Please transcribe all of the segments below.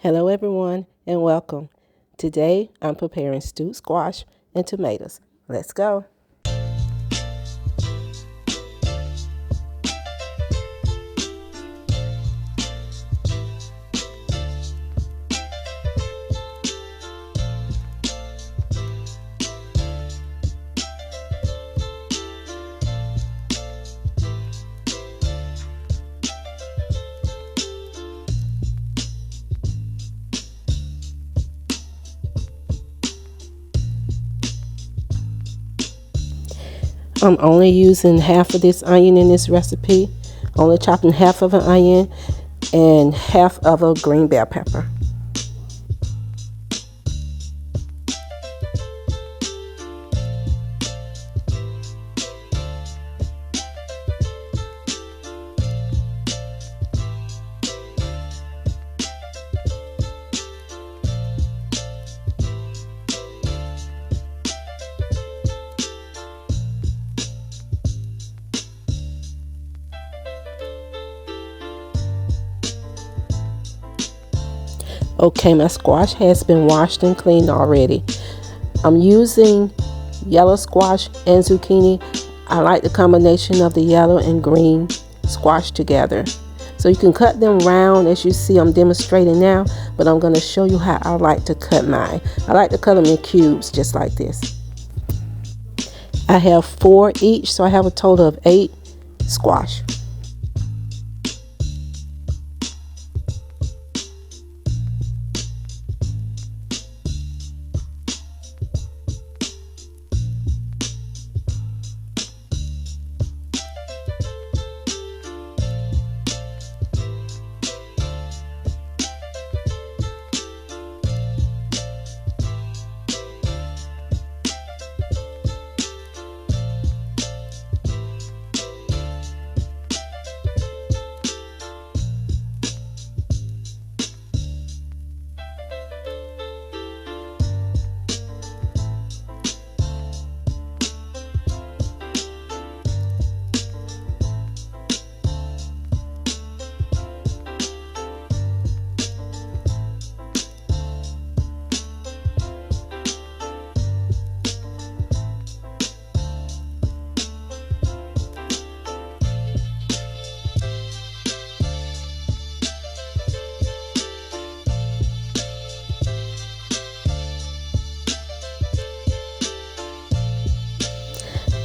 Hello everyone and welcome. Today I'm preparing stewed squash and tomatoes. Let's go. I'm only using half of this onion in this recipe, only chopping half of an onion and half of a green bell pepper. Okay, my squash has been washed and cleaned already. I'm using yellow squash and zucchini. I like the combination of the yellow and green squash together. So you can cut them round as you see I'm demonstrating now, but I'm going to show you how I like to cut mine. I like to cut them in cubes just like this. I have 4 each, so I have a total of 8 squash.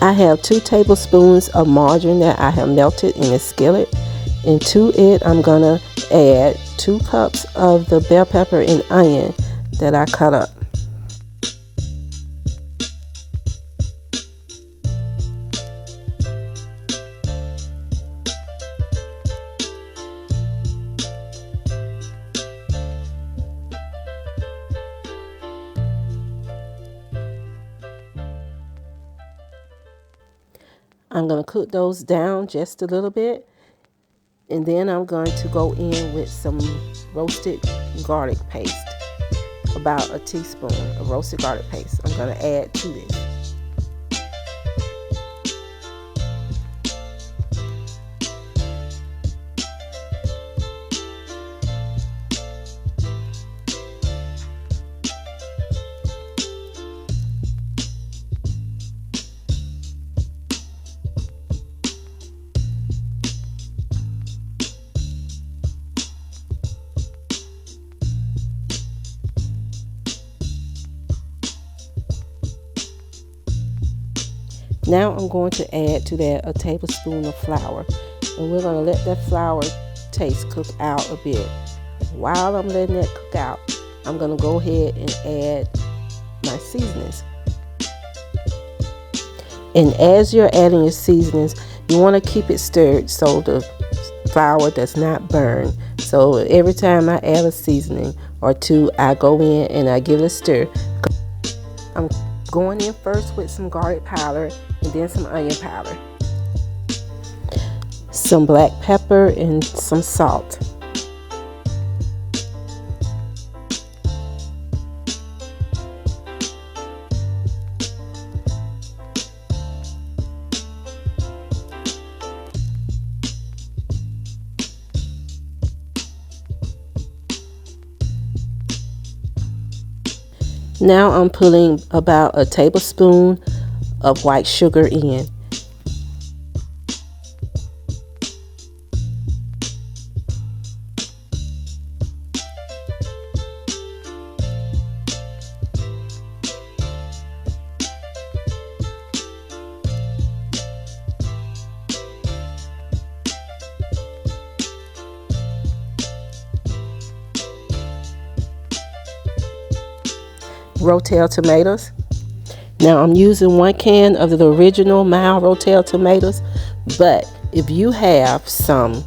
I have 2 tablespoons of margarine that I have melted in a skillet. And to it, I'm gonna add 2 cups of the bell pepper and onion that I cut up. I'm going to cook those down just a little bit, and then I'm going to go in with some roasted garlic paste, about a teaspoon of roasted garlic paste I'm going to add to this. Now I'm going to add to that a tablespoon of flour, and we're going to let that flour taste cook out a bit. While I'm letting that cook out, I'm going to go ahead and add my seasonings. And as you're adding your seasonings, you want to keep it stirred so the flour does not burn. So every time I add a seasoning or two, I go in and I give it a stir. I'm going in first with some garlic powder and then some onion powder, some black pepper, and some salt. Now I'm putting about a tablespoon of white sugar in. Rotel tomatoes. Now I'm using 1 can of the original mild Rotel tomatoes, but if you have some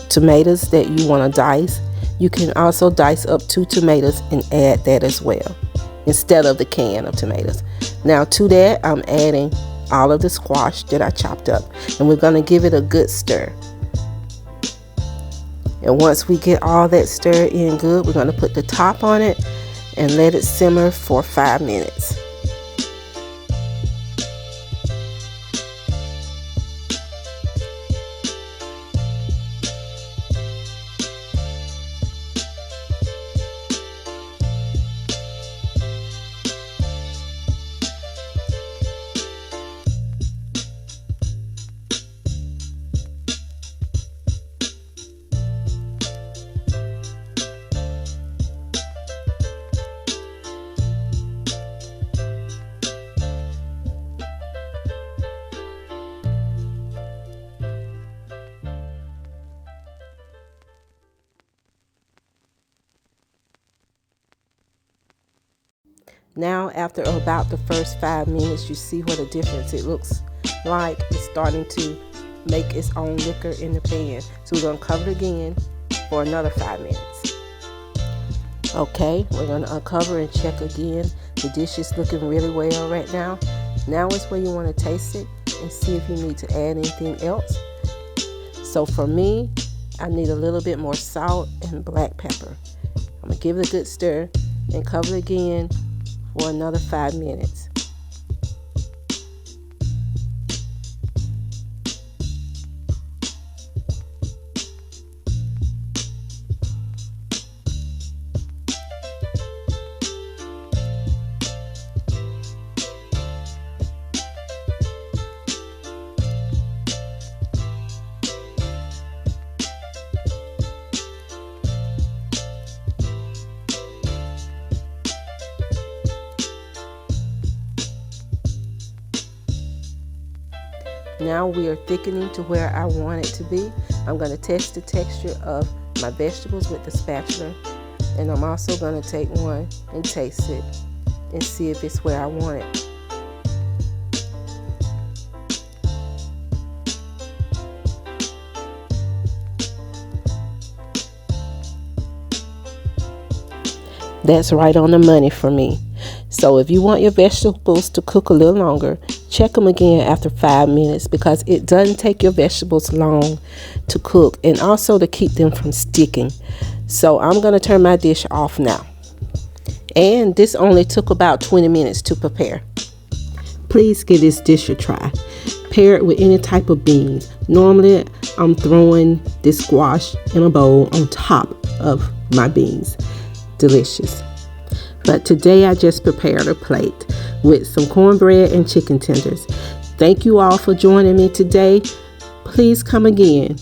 tomatoes that you want to dice, you can also dice up 2 tomatoes and add that as well instead of the can of tomatoes. Now to that I'm adding all of the squash that I chopped up, and we're going to give it a good stir. And once we get all that stirred in good, we're going to put the top on it and let it simmer for 5 minutes. Now after about the first 5 minutes, you see what a difference it looks like. It's starting to make its own liquor in the pan. So we're going to cover it again for another 5 minutes. Okay, we're going to uncover and check again. The dish is looking really well right now. Now is where you want to taste it and see if you need to add anything else. So for me, I need a little bit more salt and black pepper. I'm going to give it a good stir and cover it again for another 5 minutes. Now we are thickening to where I want it to be. I'm going to test the texture of my vegetables with the spatula, and I'm also going to take one and taste it and see if it's where I want it. That's right on the money for me. So if you want your vegetables to cook a little longer, check them again after 5 minutes, because it doesn't take your vegetables long to cook and also to keep them from sticking. So I'm going to turn my dish off now. And this only took about 20 minutes to prepare. Please give this dish a try. Pair it with any type of beans. Normally I'm throwing this squash in a bowl on top of my beans. Delicious. But today I just prepared a plate with some cornbread and chicken tenders. Thank you all for joining me today. Please come again.